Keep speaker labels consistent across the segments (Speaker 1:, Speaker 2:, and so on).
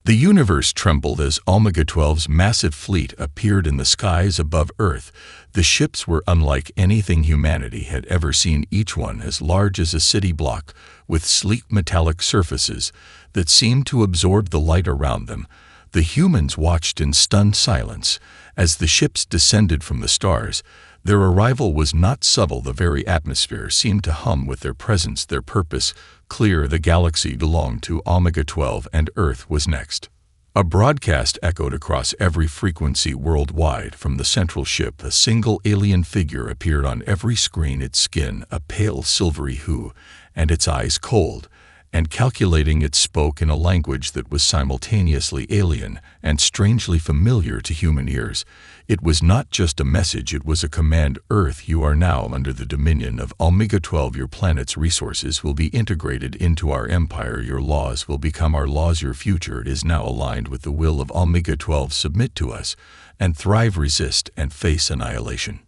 Speaker 1: The universe trembled as Omega-12's massive fleet appeared in the skies above Earth. The ships were unlike anything humanity had ever seen, each one as large as a city block, with sleek metallic surfaces that seemed to absorb the light around them. The humans watched in stunned silence as the ships descended from the stars. Their arrival was not subtle. The very atmosphere seemed to hum with their presence, their purpose clear. The galaxy belonged to Omega-12, and Earth was next. A broadcast echoed across every frequency worldwide. From the central ship, a single alien figure appeared on every screen, its skin a pale silvery hue, and its eyes cold and calculating. It spoke in a language that was simultaneously alien and strangely familiar to human ears. It was not just a message, it was a command. Earth, you are now under the dominion of Omega-12. Your planet's resources will be integrated into our empire. Your laws will become our laws. Your future is now aligned with the will of Omega-12. Submit to us and thrive, resist, and face annihilation.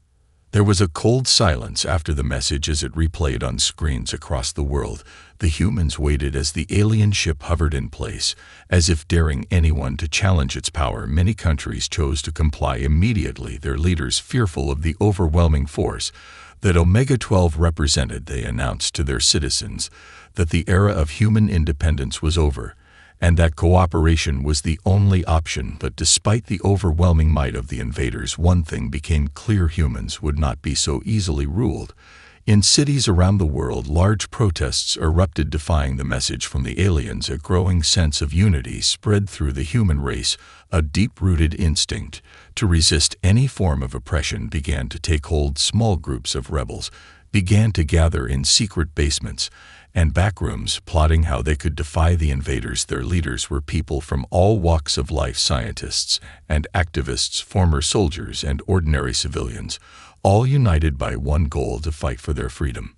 Speaker 1: There was a cold silence after the message as it replayed on screens across the world. The humans waited as the alien ship hovered in place, as if daring anyone to challenge its power. Many countries chose to comply immediately, their leaders fearful of the overwhelming force that Omega-12 represented. They announced to their citizens that the era of human independence was over, and that cooperation was the only option. But despite the overwhelming might of the invaders, one thing became clear: humans would not be so easily ruled. In cities around the world, large protests erupted defying the message from the aliens. A growing sense of unity spread through the human race. A deep-rooted instinct to resist any form of oppression began to take hold. Small groups of rebels began to gather in secret basements and backrooms, plotting how they could defy the invaders. Their leaders were people from all walks of life: scientists and activists, former soldiers and ordinary civilians, all united by one goal: to fight for their freedom.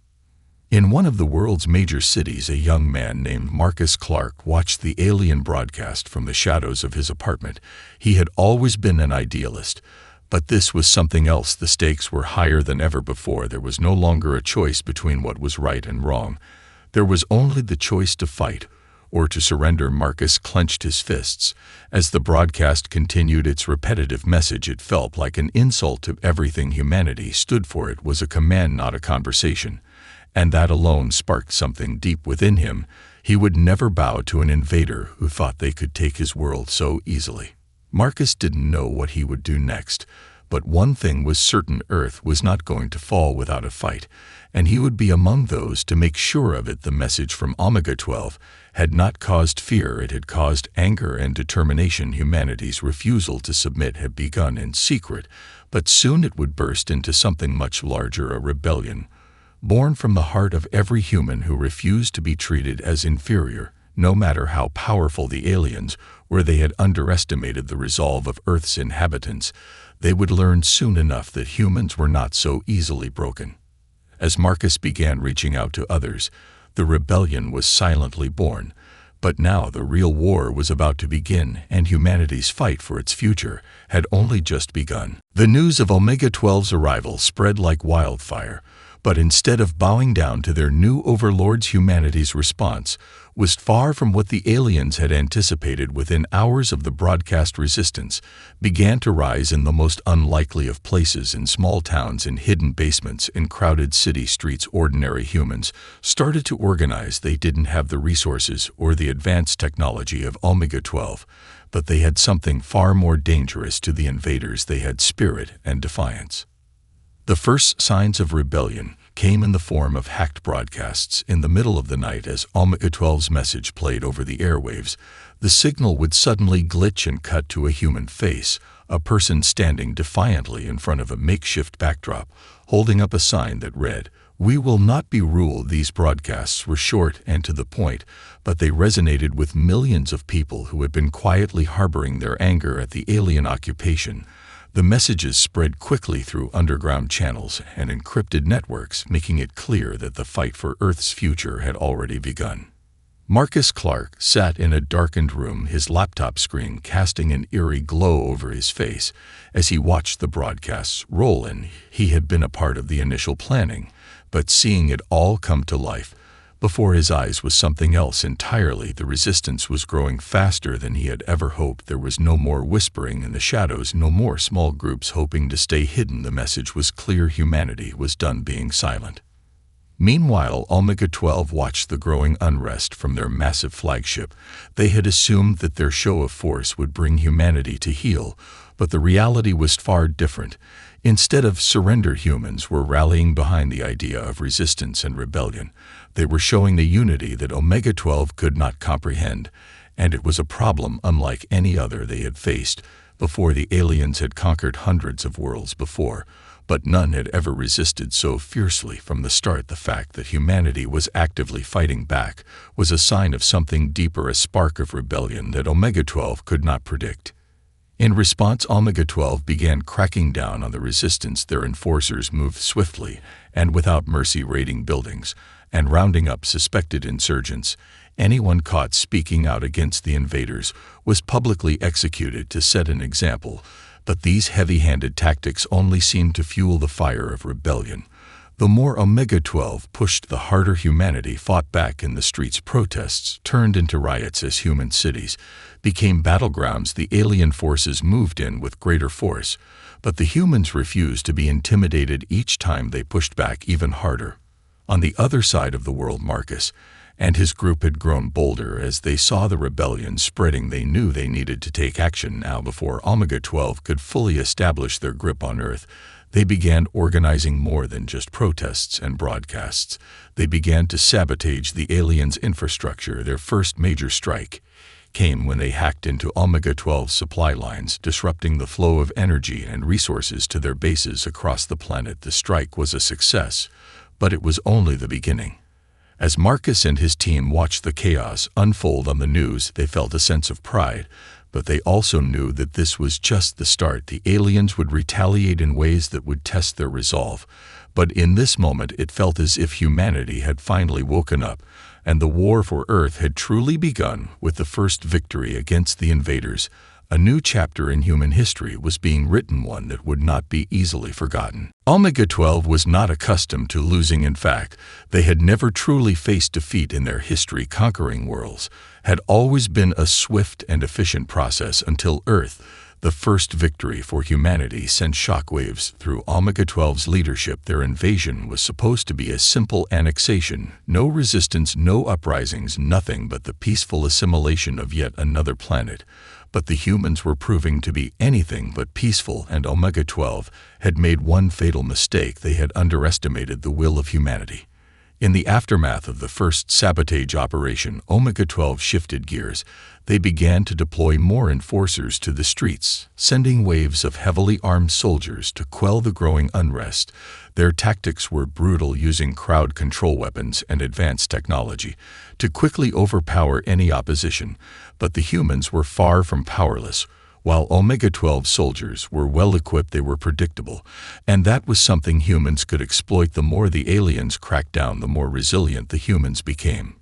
Speaker 1: In one of the world's major cities, a young man named Marcus Clark watched the alien broadcast from the shadows of his apartment. He had always been an idealist, but this was something else. The stakes were higher than ever before. There was no longer a choice between what was right and wrong. There was only the choice to fight or to surrender. Marcus clenched his fists as the broadcast continued its repetitive message. It felt like an insult to everything humanity stood for. It was a command, not a conversation, and that alone sparked something deep within him. He would never bow to an invader who thought they could take his world so easily. Marcus didn't know what he would do next, but one thing was certain: Earth was not going to fall without a fight, and he would be among those to make sure of it. The message from Omega-12 had not caused fear, it had caused anger and determination. Humanity's refusal to submit had begun in secret, but soon it would burst into something much larger: a rebellion, born from the heart of every human who refused to be treated as inferior, no matter how powerful the aliens were. They had underestimated the resolve of Earth's inhabitants. They would learn soon enough that humans were not so easily broken. As Marcus began reaching out to others, the rebellion was silently born. But now the real war was about to begin, and humanity's fight for its future had only just begun. The news of Omega-12's arrival spread like wildfire, but instead of bowing down to their new overlords, humanity's response was far from what the aliens had anticipated. Within hours of the broadcast, resistance began to rise in the most unlikely of places: in small towns, in hidden basements, in crowded city streets. Ordinary humans started to organize. They didn't have the resources or the advanced technology of Omega-12, but they had something far more dangerous to the invaders. They had spirit and defiance. The first signs of rebellion came in the form of hacked broadcasts. In the middle of the night, as Omega-12's message played over the airwaves, the signal would suddenly glitch and cut to a human face, a person standing defiantly in front of a makeshift backdrop, holding up a sign that read, "We will not be ruled." These broadcasts were short and to the point, but they resonated with millions of people who had been quietly harboring their anger at the alien occupation. The messages spread quickly through underground channels and encrypted networks, making it clear that the fight for Earth's future had already begun. Marcus Clark sat in a darkened room, his laptop screen casting an eerie glow over his face as he watched the broadcasts roll in. He had been a part of the initial planning, but seeing it all come to life Before his eyes was something else entirely. The resistance was growing faster than he had ever hoped. There was no more whispering in the shadows, no more small groups hoping to stay hidden. The message was clear: humanity was done being silent. Meanwhile, Omega-12 watched the growing unrest from their massive flagship. They had assumed that their show of force would bring humanity to heel, but the reality was far different. Instead of surrender, humans were rallying behind the idea of resistance and rebellion. They were showing the unity that Omega-12 could not comprehend, and it was a problem unlike any other they had faced before. The aliens had conquered hundreds of worlds before, but none had ever resisted so fiercely from the start. The fact that humanity was actively fighting back was a sign of something deeper, a spark of rebellion that Omega-12 could not predict. In response, Omega-12 began cracking down on the resistance. Their enforcers moved swiftly and without mercy, raiding buildings and rounding up suspected insurgents. Anyone caught speaking out against the invaders was publicly executed to set an example. But these heavy-handed tactics only seemed to fuel the fire of rebellion. The more Omega-12 pushed, the harder humanity fought back in the streets. Protests turned into riots as human cities became battlegrounds. The alien forces moved in with greater force, but the humans refused to be intimidated. Each time they pushed back even harder. On the other side of the world, Marcus and his group had grown bolder as they saw the rebellion spreading. They knew they needed to take action now before Omega-12 could fully establish their grip on Earth. They began organizing more than just protests and broadcasts. They began to sabotage the aliens' infrastructure. Their first major strike came when they hacked into Omega-12's supply lines, disrupting the flow of energy and resources to their bases across the planet. The strike was a success, but it was only the beginning. As Marcus and his team watched the chaos unfold on the news, they felt a sense of pride, but they also knew that this was just the start. The aliens would retaliate in ways that would test their resolve. But in this moment, it felt as if humanity had finally woken up, and the war for Earth had truly begun. With the first victory against the invaders, a new chapter in human history was being written, one that would not be easily forgotten. Omega-12 was not accustomed to losing. In fact, they had never truly faced defeat in their history. Conquering worlds had always been a swift and efficient process until Earth. The first victory for humanity sent shockwaves through Omega-12's leadership. Their invasion was supposed to be a simple annexation, no resistance, no uprisings, nothing but the peaceful assimilation of yet another planet. But the humans were proving to be anything but peaceful, and Omega-12 had made one fatal mistake. They had underestimated the will of humanity. In the aftermath of the first sabotage operation, Omega-12 shifted gears. They began to deploy more enforcers to the streets, sending waves of heavily armed soldiers to quell the growing unrest. Their tactics were brutal, using crowd control weapons and advanced technology to quickly overpower any opposition. But the humans were far from powerless. While Omega-12 soldiers were well-equipped, they were predictable, and that was something humans could exploit. The more the aliens cracked down, the more resilient the humans became.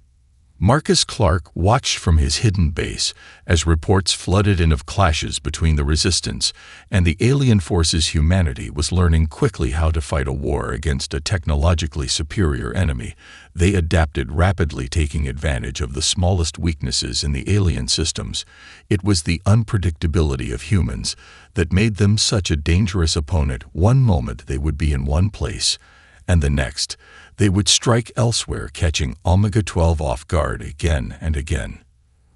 Speaker 1: Marcus Clark watched from his hidden base as reports flooded in of clashes between the resistance and the alien forces. Humanity was learning quickly how to fight a war against a technologically superior enemy. They adapted rapidly, taking advantage of the smallest weaknesses in the alien systems. It was the unpredictability of humans that made them such a dangerous opponent. One moment they would be in one place, and the next they would strike elsewhere, catching Omega-12 off guard again and again.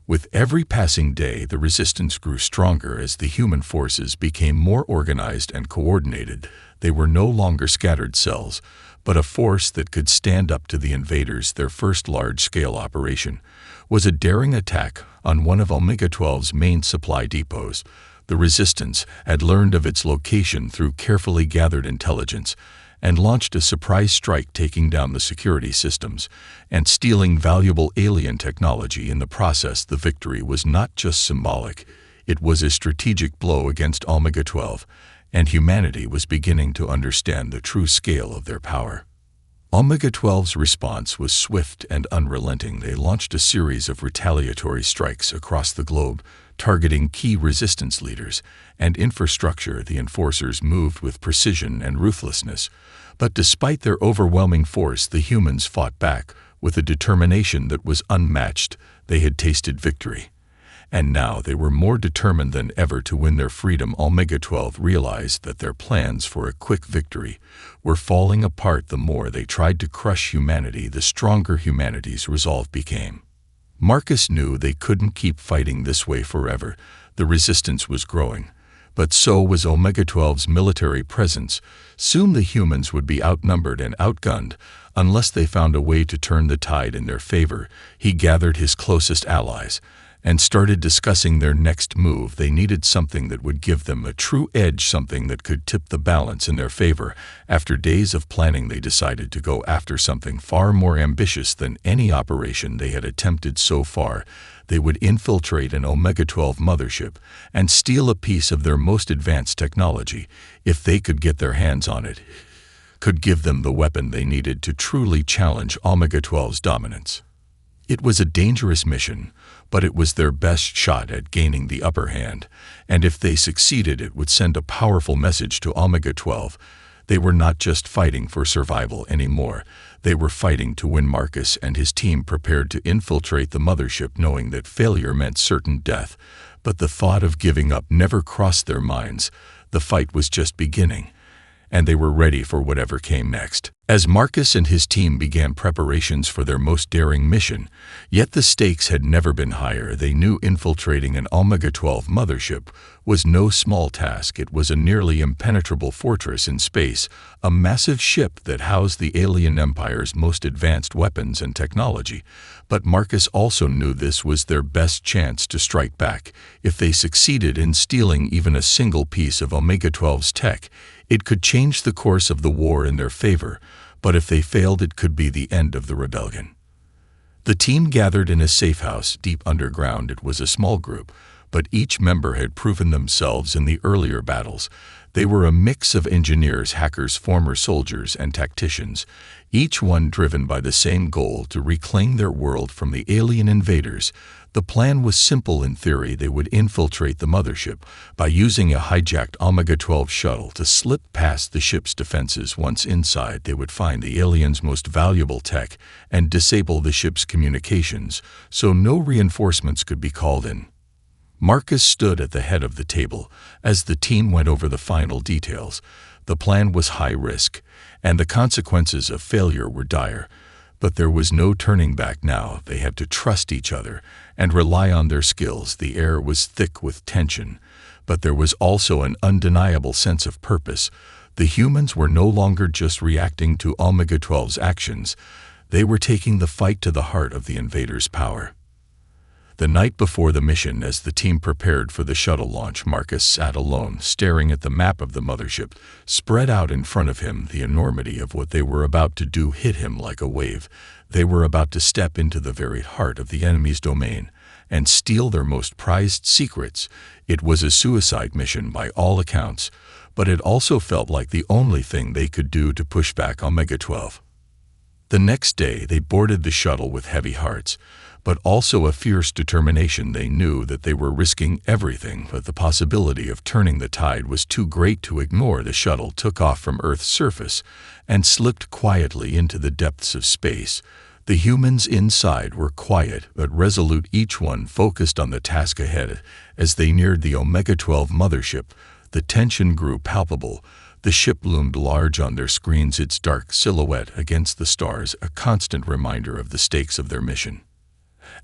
Speaker 1: With every passing day, the resistance grew stronger as the human forces became more organized and coordinated. They were no longer scattered cells, but a force that could stand up to the invaders. Their first large-scale operation was a daring attack on one of Omega-12's main supply depots. The resistance had learned of its location through carefully gathered intelligence and launched a surprise strike, taking down the security systems and stealing valuable alien technology. In the process, the victory was not just symbolic, it was a strategic blow against Omega-12, and humanity was beginning to understand the true scale of their power. Omega-12's response was swift and unrelenting. They launched a series of retaliatory strikes across the globe, targeting key resistance leaders and infrastructure. The enforcers moved with precision and ruthlessness, but despite their overwhelming force, the humans fought back With a determination that was unmatched, they had tasted victory. And now they were more determined than ever to win their freedom. Omega-12 realized that their plans for a quick victory were falling apart. The more they tried to crush humanity, the stronger humanity's resolve became. Marcus knew they couldn't keep fighting this way forever. The resistance was growing. But so was Omega-12's military presence. Soon the humans would be outnumbered and outgunned, unless they found a way to turn the tide in their favor. He gathered his closest allies and started discussing their next move. They needed something that would give them a true edge, something that could tip the balance in their favor. After days of planning, they decided to go after something far more ambitious than any operation they had attempted so far. They would infiltrate an Omega-12 mothership and steal a piece of their most advanced technology. If they could get their hands on it, could give them the weapon they needed to truly challenge Omega-12's dominance. It was a dangerous mission, but it was their best shot at gaining the upper hand, and if they succeeded, it would send a powerful message to Omega-12. They were not just fighting for survival anymore. They were fighting to win. Marcus and his team prepared to infiltrate the mothership, knowing that failure meant certain death. But the thought of giving up never crossed their minds. The fight was just beginning, and they were ready for whatever came next. As Marcus and his team began preparations for their most daring mission, yet the stakes had never been higher. They knew infiltrating an Omega-12 mothership was no small task. It was a nearly impenetrable fortress in space, a massive ship that housed the alien empire's most advanced weapons and technology. But Marcus also knew this was their best chance to strike back. If they succeeded in stealing even a single piece of Omega-12's tech, it could change the course of the war in their favor. But if they failed, it could be the end of the rebellion. The team gathered in a safe house deep underground. It was a small group, but each member had proven themselves in the earlier battles. They were a mix of engineers, hackers, former soldiers, and tacticians, each one driven by the same goal: to reclaim their world from the alien invaders. The plan was simple in theory. They would infiltrate the mothership by using a hijacked Omega-12 shuttle to slip past the ship's defenses. Once inside, they would find the aliens' most valuable tech and disable the ship's communications, so no reinforcements could be called in. Marcus stood at the head of the table as the team went over the final details. The plan was high risk, and the consequences of failure were dire. But there was no turning back now. They had to trust each other and rely on their skills. The air was thick with tension, but there was also an undeniable sense of purpose. The humans were no longer just reacting to Omega-12's actions. They were taking the fight to the heart of the invaders' power. The night before the mission, as the team prepared for the shuttle launch, Marcus sat alone, staring at the map of the mothership spread out in front of him. The enormity of what they were about to do hit him like a wave. They were about to step into the very heart of the enemy's domain and steal their most prized secrets. It was a suicide mission by all accounts, but it also felt like the only thing they could do to push back Omega-12. The next day, they boarded the shuttle with heavy hearts, but also a fierce determination. They knew that they were risking everything, but the possibility of turning the tide was too great to ignore. The shuttle took off from Earth's surface and slipped quietly into the depths of space. The humans inside were quiet but resolute, each one focused on the task ahead. As they neared the Omega-12 mothership, the tension grew palpable. The ship loomed large on their screens, its dark silhouette against the stars, a constant reminder of the stakes of their mission.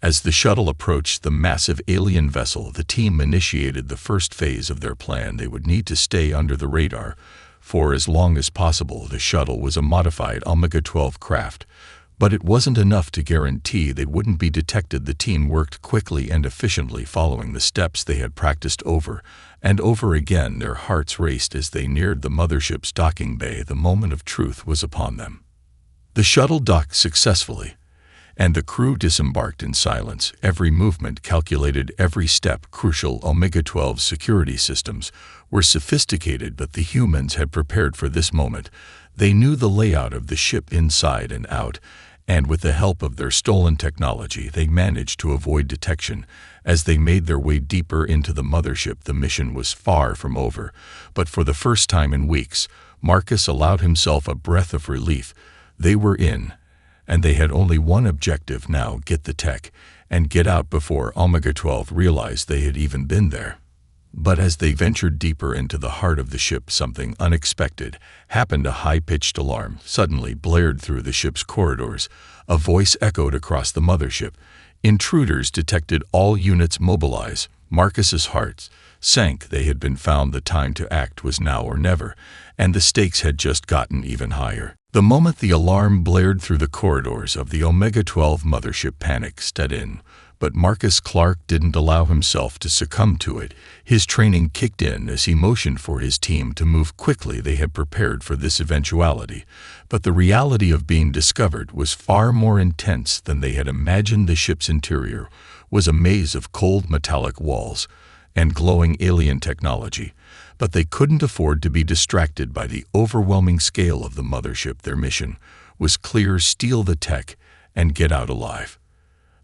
Speaker 1: As the shuttle approached the massive alien vessel, the team initiated the first phase of their plan. They would need to stay under the radar for as long as possible. The shuttle was a modified Omega-12 craft, but it wasn't enough to guarantee they wouldn't be detected. The team worked quickly and efficiently, following the steps they had practiced over and over again. Their hearts raced as they neared the mothership's docking bay. The moment of truth was upon them. The shuttle docked successfully, and the crew disembarked in silence, every movement calculated, every step crucial. Omega-12's security systems were sophisticated, but the humans had prepared for this moment. They knew the layout of the ship inside and out, and with the help of their stolen technology, they managed to avoid detection. As they made their way deeper into the mothership, the mission was far from over. But for the first time in weeks, Marcus allowed himself a breath of relief. They were in, and they had only one objective now: get the tech and get out before Omega-12 realized they had even been there. But as they ventured deeper into the heart of the ship, something unexpected happened. A high-pitched alarm suddenly blared through the ship's corridors. A voice echoed across the mothership. "Intruders detected, all units mobilize." Marcus's heart sank. They had been found. The time to act was now or never, and the stakes had just gotten even higher. The moment the alarm blared through the corridors of the Omega-12 mothership, panic set in. But Marcus Clark didn't allow himself to succumb to it. His training kicked in as he motioned for his team to move quickly. They had prepared for this eventuality, but the reality of being discovered was far more intense than they had imagined. The ship's interior was a maze of cold metallic walls and glowing alien technology, but they couldn't afford to be distracted by the overwhelming scale of the mothership. Their mission was clear: steal the tech and get out alive.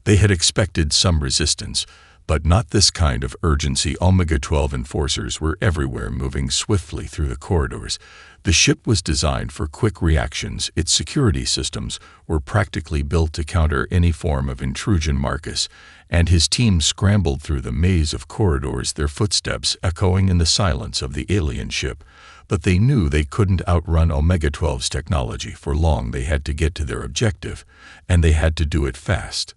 Speaker 1: They had expected some resistance, but not this kind of urgency. Omega-12 enforcers were everywhere, moving swiftly through the corridors. The ship was designed for quick reactions. Its security systems were practically built to counter any form of intrusion. Marcus and his team scrambled through the maze of corridors, their footsteps echoing in the silence of the alien ship. But they knew they couldn't outrun Omega-12's technology for long. They had to get to their objective, and they had to do it fast.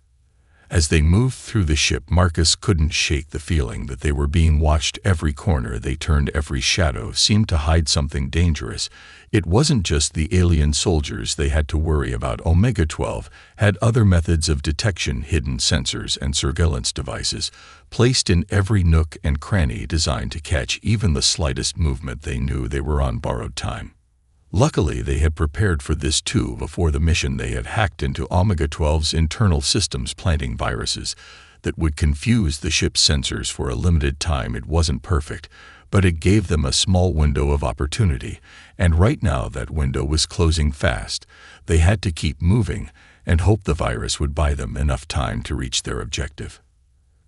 Speaker 1: As they moved through the ship, Marcus couldn't shake the feeling that they were being watched. Every corner they turned, every shadow seemed to hide something dangerous. It wasn't just the alien soldiers they had to worry about. Omega-12 had other methods of detection: hidden sensors and surveillance devices placed in every nook and cranny, designed to catch even the slightest movement. They knew they were on borrowed time. Luckily, they had prepared for this too. Before the mission, they had hacked into Omega-12's internal systems, planting viruses that would confuse the ship's sensors for a limited time. It wasn't perfect, but it gave them a small window of opportunity, and right now that window was closing fast. They had to keep moving and hope the virus would buy them enough time to reach their objective.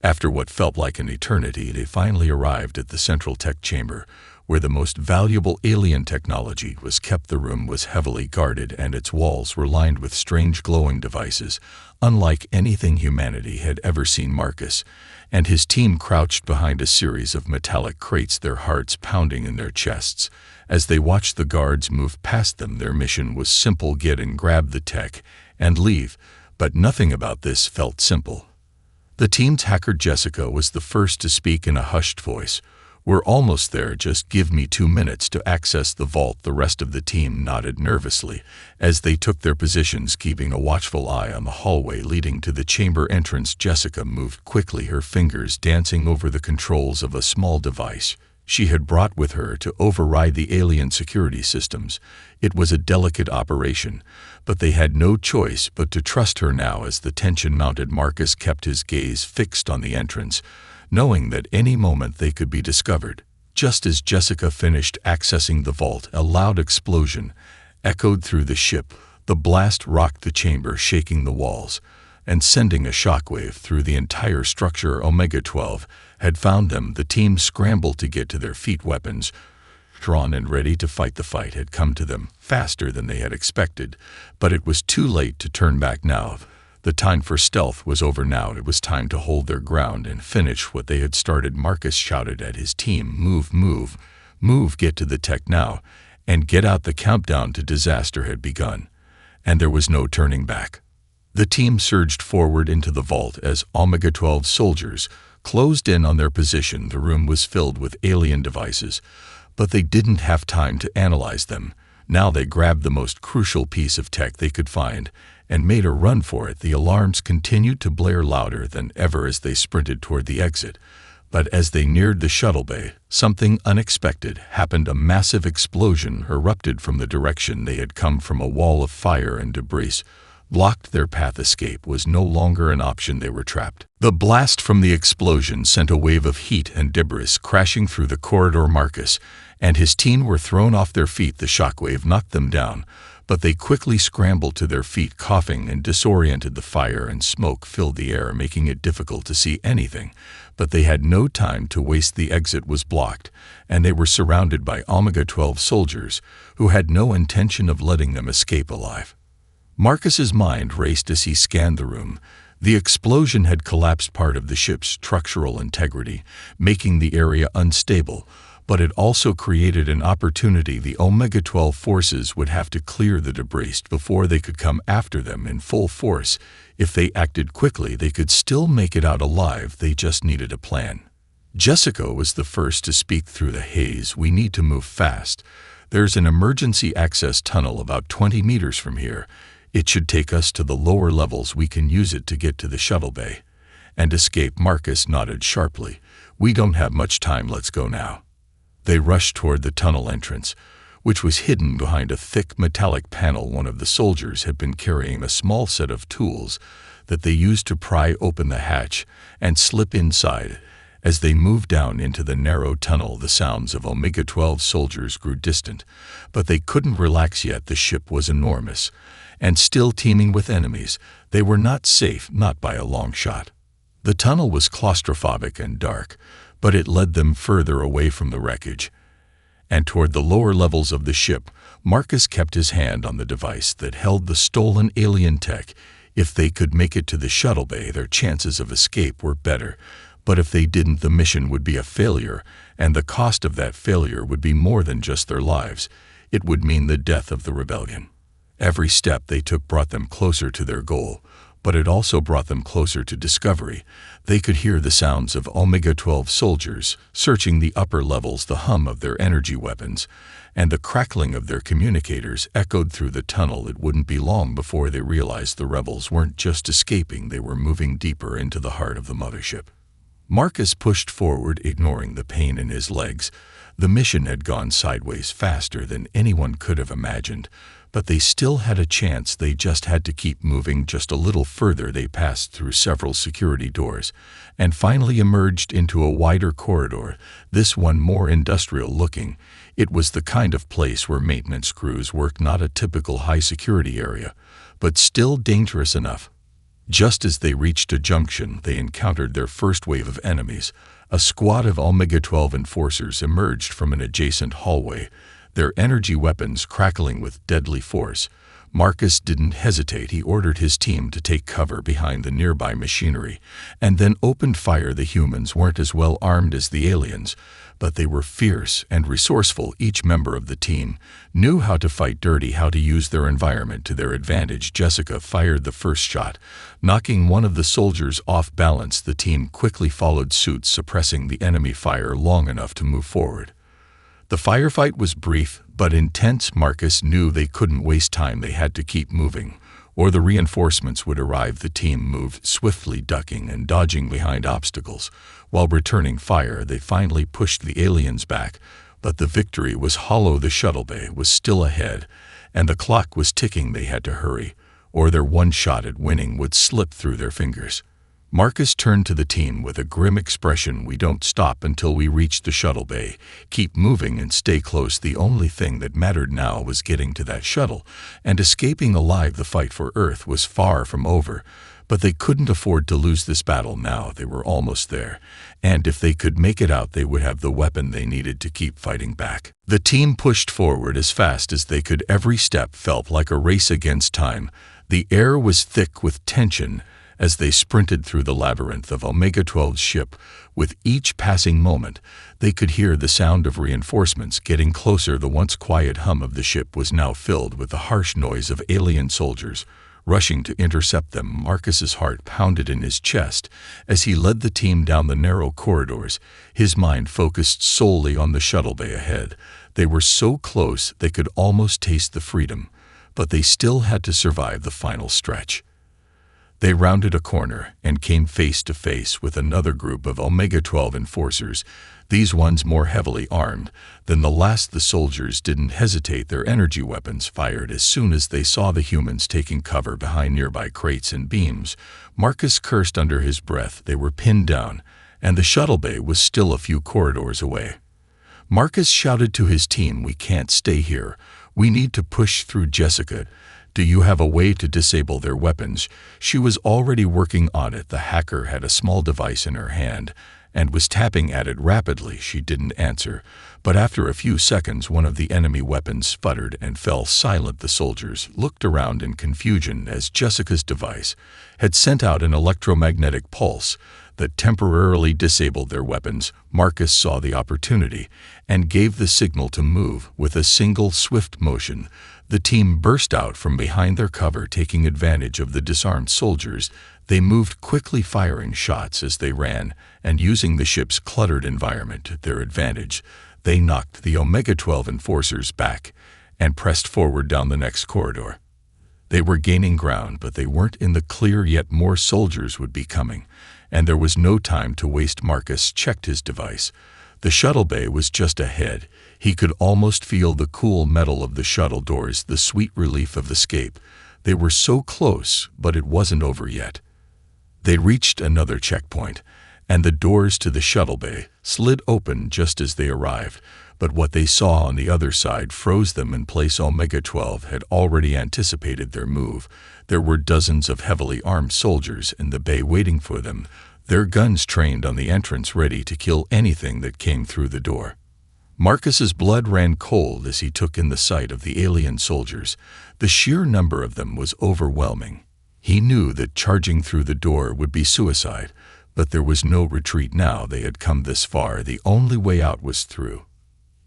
Speaker 1: After what felt like an eternity, they finally arrived at the central tech chamber, where the most valuable alien technology was kept. The room was heavily guarded, and its walls were lined with strange glowing devices, unlike anything humanity had ever seen. Marcus and his team crouched behind a series of metallic crates, their hearts pounding in their chests. As they watched the guards move past them, their mission was simple: get in, grab the tech, and leave. But nothing about this felt simple. The team's hacker Jessica was the first to speak in a hushed voice. "We're almost there. Just give me 2 minutes to access the vault." The rest of the team nodded nervously as they took their positions, keeping a watchful eye on the hallway leading to the chamber entrance. Jessica moved quickly, her fingers dancing over the controls of a small device she had brought with her to override the alien security systems. It was a delicate operation, but they had no choice but to trust her now. As the tension mounted, Marcus kept his gaze fixed on the entrance, knowing that any moment they could be discovered. Just as Jessica finished accessing the vault, a loud explosion echoed through the ship. The blast rocked the chamber, shaking the walls and sending a shockwave through the entire structure. Omega-12 had found them. The team scrambled to get to their feet, weapons drawn and ready to fight. The fight had come to them faster than they had expected, but it was too late to turn back now. The time for stealth was over now. It was time to hold their ground and finish what they had started. Marcus shouted at his team, "Move, move, move, get to the tech now, and get out." The countdown to disaster had begun, and there was no turning back. The team surged forward into the vault as Omega-12 soldiers closed in on their position. The room was filled with alien devices, but they didn't have time to analyze them. Now they grabbed the most crucial piece of tech they could find and made a run for it. The alarms continued to blare louder than ever as they sprinted toward the exit. But as they neared the shuttle bay, something unexpected happened. A massive explosion erupted from the direction they had come from. A wall of fire and debris blocked their path. Escape was no longer an option. They were trapped. The blast from the explosion sent a wave of heat and debris crashing through the corridor. Marcus and his team were thrown off their feet. The shockwave knocked them down, but they quickly scrambled to their feet, coughing and disoriented. The fire and smoke filled the air, making it difficult to see anything. But they had no time to waste. The exit was blocked, and they were surrounded by Omega-12 soldiers who had no intention of letting them escape alive. Marcus's mind raced as he scanned the room. The explosion had collapsed part of the ship's structural integrity, making the area unstable, but it also created an opportunity. The Omega-12 forces would have to clear the debris before they could come after them in full force. If they acted quickly, they could still make it out alive. They just needed a plan. Jessica was the first to speak through the haze. "We need to move fast. There's an emergency access tunnel about 20 meters from here. It should take us to the lower levels. We can use it to get to the shuttle bay and escape." Marcus nodded sharply. "We don't have much time. Let's go now." They rushed toward the tunnel entrance, which was hidden behind a thick metallic panel. One of the soldiers had been carrying a small set of tools that they used to pry open the hatch and slip inside. As they moved down into the narrow tunnel, the sounds of Omega-12 soldiers grew distant, but they couldn't relax yet. The ship was enormous and still teeming with enemies. They were not safe, not by a long shot. The tunnel was claustrophobic and dark, but it led them further away from the wreckage and toward the lower levels of the ship. Marcus kept his hand on the device that held the stolen alien tech. If they could make it to the shuttle bay, their chances of escape were better. But if they didn't, the mission would be a failure, and the cost of that failure would be more than just their lives. It would mean the death of the rebellion. Every step they took brought them closer to their goal, but it also brought them closer to discovery. They could hear the sounds of Omega-12 soldiers searching the upper levels. The hum of their energy weapons and the crackling of their communicators echoed through the tunnel. It wouldn't be long before they realized the rebels weren't just escaping, they were moving deeper into the heart of the mothership. Marcus pushed forward, ignoring the pain in his legs. The mission had gone sideways faster than anyone could have imagined, but they still had a chance. They just had to keep moving just a little further. They passed through several security doors and finally emerged into a wider corridor, this one more industrial looking. It was the kind of place where maintenance crews worked, not a typical high-security area, but still dangerous enough. Just as they reached a junction, they encountered their first wave of enemies. A squad of Omega-12 enforcers emerged from an adjacent hallway, their energy weapons crackling with deadly force. Marcus didn't hesitate. He ordered his team to take cover behind the nearby machinery and then opened fire. The humans weren't as well armed as the aliens, but they were fierce and resourceful. Each member of the team knew how to fight dirty, how to use their environment to their advantage. Jessica fired the first shot, knocking one of the soldiers off balance. The team quickly followed suit, suppressing the enemy fire long enough to move forward. The firefight was brief but intense. Marcus knew they couldn't waste time. They had to keep moving, or the reinforcements would arrive. The team moved swiftly, ducking and dodging behind obstacles. While returning fire, they finally pushed the aliens back, but the victory was hollow. The shuttle bay was still ahead, and the clock was ticking. They had to hurry, or their one shot at winning would slip through their fingers. Marcus turned to the team with a grim expression. "We don't stop until we reach the shuttle bay. Keep moving and stay close." The only thing that mattered now was getting to that shuttle and escaping alive. The fight for Earth was far from over, but they couldn't afford to lose this battle now. They were almost there, and if they could make it out, they would have the weapon they needed to keep fighting back. The team pushed forward as fast as they could. Every step felt like a race against time. The air was thick with tension as they sprinted through the labyrinth of Omega-12's ship. With each passing moment, they could hear the sound of reinforcements getting closer. The once quiet hum of the ship was now filled with the harsh noise of alien soldiers rushing to intercept them. Marcus's heart pounded in his chest as he led the team down the narrow corridors, his mind focused solely on the shuttle bay ahead. They were so close they could almost taste the freedom, but they still had to survive the final stretch. They rounded a corner and came face to face with another group of Omega-12 enforcers, these ones more heavily armed than the last. The soldiers didn't hesitate. Their energy weapons fired as soon as they saw the humans taking cover behind nearby crates and beams. Marcus cursed under his breath. They were pinned down, and the shuttle bay was still a few corridors away. Marcus shouted to his team, "We can't stay here. We need to push through." "Jessica, do you have a way to disable their weapons?" She was already working on it. The hacker had a small device in her hand, and was tapping at it rapidly. She didn't answer, but after a few seconds one of the enemy weapons sputtered and fell silent. The soldiers looked around in confusion as Jessica's device had sent out an electromagnetic pulse that temporarily disabled their weapons. Marcus saw the opportunity and gave the signal to move. With a single swift motion, the team burst out from behind their cover, taking advantage of the disarmed soldiers. They moved quickly, firing shots as they ran, and using the ship's cluttered environment to their advantage, they knocked the Omega-12 enforcers back and pressed forward down the next corridor. They were gaining ground, but they weren't in the clear yet. More soldiers would be coming, and there was no time to waste. Marcus checked his device. The shuttle bay was just ahead. He could almost feel the cool metal of the shuttle doors, the sweet relief of escape. They were so close, but it wasn't over yet. They reached another checkpoint, and the doors to the shuttle bay slid open just as they arrived. But what they saw on the other side froze them in place. Omega-12 had already anticipated their move. There were dozens of heavily armed soldiers in the bay waiting for them, their guns trained on the entrance, ready to kill anything that came through the door. Marcus's blood ran cold as he took in the sight of the alien soldiers. The sheer number of them was overwhelming. He knew that charging through the door would be suicide, but there was no retreat now. They had come this far. The only way out was through.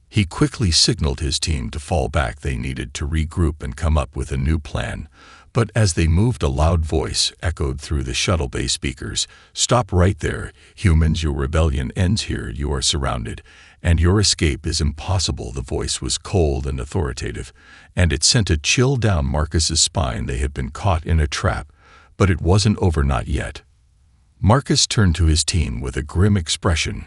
Speaker 1: He quickly signaled his team to fall back. They needed to regroup and come up with a new plan. But as they moved, a loud voice echoed through the shuttle bay speakers. "Stop right there. Humans, your rebellion ends here. You are surrounded, and your escape is impossible." The voice was cold and authoritative, and it sent a chill down Marcus's spine. They had been caught in a trap, but it wasn't over, not yet. Marcus turned to his team with a grim expression.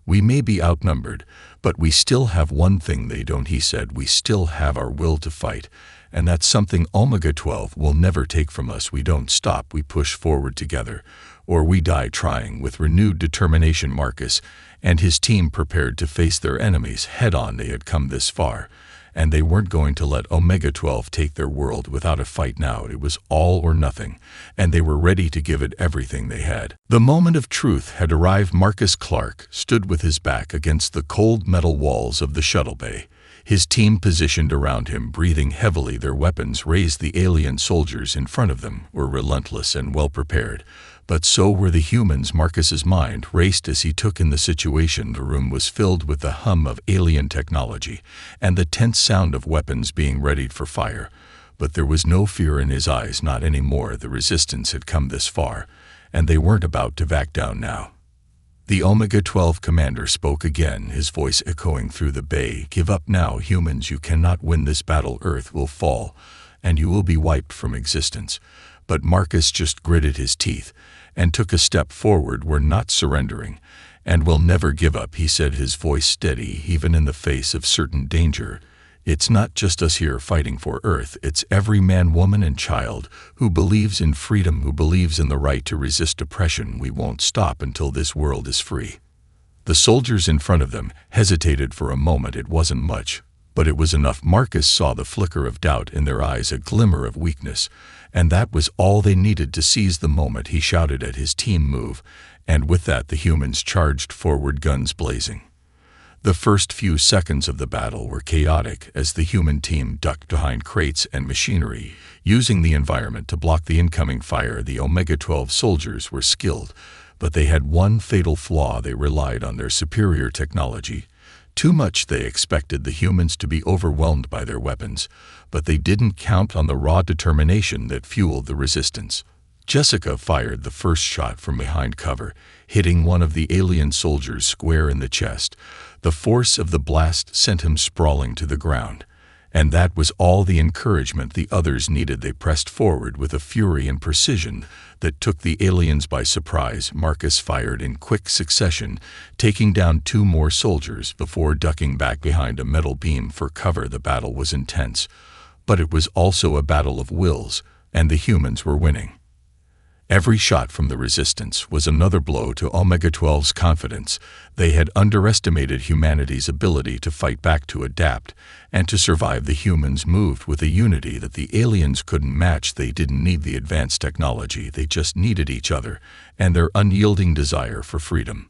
Speaker 1: "We may be outnumbered, but we still have one thing they don't," he said. "We still have our will to fight, and that's something Omega-12 will never take from us. We don't stop. We push forward together, or we die trying." With renewed determination, Marcus and his team prepared to face their enemies head-on. They had come this far, and they weren't going to let Omega-12 take their world without a fight now. It was all or nothing, and they were ready to give it everything they had. The moment of truth had arrived. Marcus Clark stood with his back against the cold metal walls of the shuttle bay, his team positioned around him, breathing heavily, their weapons raised. The alien soldiers in front of them were relentless and well-prepared, but so were the humans. Marcus's mind raced as he took in the situation. The room was filled with the hum of alien technology and the tense sound of weapons being readied for fire. But there was no fear in his eyes, not anymore. The resistance had come this far, and they weren't about to back down now. The Omega-12 commander spoke again, his voice echoing through the bay. "Give up now, humans. You cannot win this battle. Earth will fall, and you will be wiped from existence." But Marcus just gritted his teeth and took a step forward. "We're not surrendering, and we'll never give up," he said, his voice steady, even in the face of certain danger. "It's not just us here fighting for Earth. It's every man, woman, and child who believes in freedom, who believes in the right to resist oppression. We won't stop until this world is free." The soldiers in front of them hesitated for a moment. It wasn't much, but it was enough. Marcus saw the flicker of doubt in their eyes, a glimmer of weakness, and that was all they needed to seize the moment. He shouted at his team, "Move," and with that the humans charged forward, guns blazing. The first few seconds of the battle were chaotic as the human team ducked behind crates and machinery, using the environment to block the incoming fire. The Omega-12 soldiers were skilled, but they had one fatal flaw. They relied on their superior technology too much. They expected the humans to be overwhelmed by their weapons, but they didn't count on the raw determination that fueled the resistance. Jessica fired the first shot from behind cover, hitting one of the alien soldiers square in the chest. The force of the blast sent him sprawling to the ground, and that was all the encouragement the others needed. They pressed forward with a fury and precision that took the aliens by surprise. Marcus fired in quick succession, taking down 2 more soldiers before ducking back behind a metal beam for cover. The battle was intense, but it was also a battle of wills, and the humans were winning. Every shot from the resistance was another blow to Omega-12's confidence. They had underestimated humanity's ability to fight back, to adapt, and to survive. The humans moved with a unity that the aliens couldn't match. They didn't need the advanced technology. They just needed each other and their unyielding desire for freedom.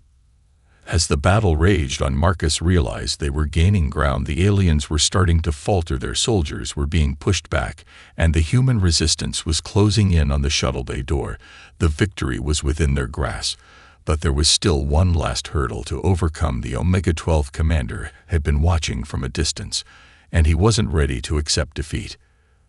Speaker 1: As the battle raged on, Marcus realized they were gaining ground. The aliens were starting to falter, their soldiers were being pushed back, and the human resistance was closing in on the shuttle bay door. The victory was within their grasp, but there was still one last hurdle to overcome. The Omega-12 commander had been watching from a distance, and he wasn't ready to accept defeat.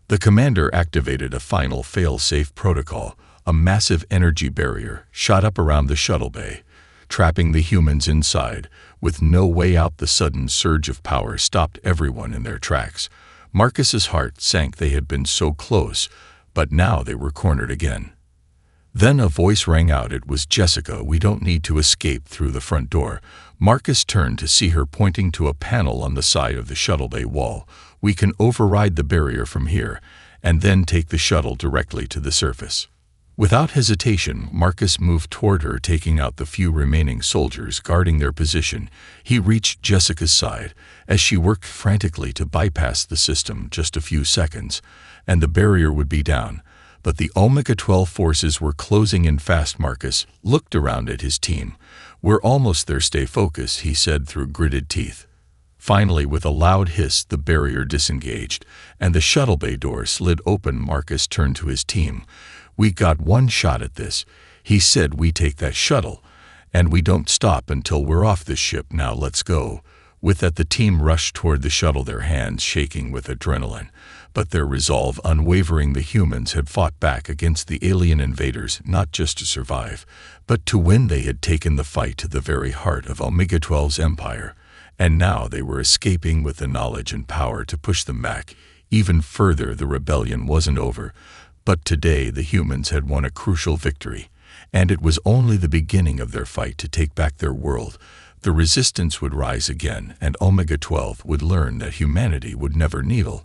Speaker 1: The commander activated a final fail-safe protocol. A massive energy barrier shot up around the shuttle bay, trapping the humans inside. With no way out, the sudden surge of power stopped everyone in their tracks. Marcus's heart sank. They had been so close, but now they were cornered again. Then a voice rang out. It was Jessica. "We don't need to escape through the front door." Marcus turned to see her pointing to a panel on the side of the shuttle bay wall. "We can override the barrier from here, and then take the shuttle directly to the surface." Without hesitation, Marcus moved toward her, taking out the few remaining soldiers guarding their position. He reached Jessica's side as she worked frantically to bypass the system. Just a few seconds, and the barrier would be down. But the Omega-12 forces were closing in fast. Marcus looked around at his team. "We're almost there. Stay focused," he said through gritted teeth. Finally, with a loud hiss, the barrier disengaged, and the shuttle bay door slid open. Marcus turned to his team. "We got one shot at this," he said. "We take that shuttle, and we don't stop until we're off this ship. Now let's go." With that, the team rushed toward the shuttle, their hands shaking with adrenaline, but their resolve unwavering. The humans had fought back against the alien invaders, not just to survive, but to win. They had taken the fight to the very heart of Omega-12's empire, and now they were escaping with the knowledge and power to push them back even further. The rebellion wasn't over, but today the humans had won a crucial victory, and it was only the beginning of their fight to take back their world. The resistance would rise again, and Omega-12 would learn that humanity would never kneel.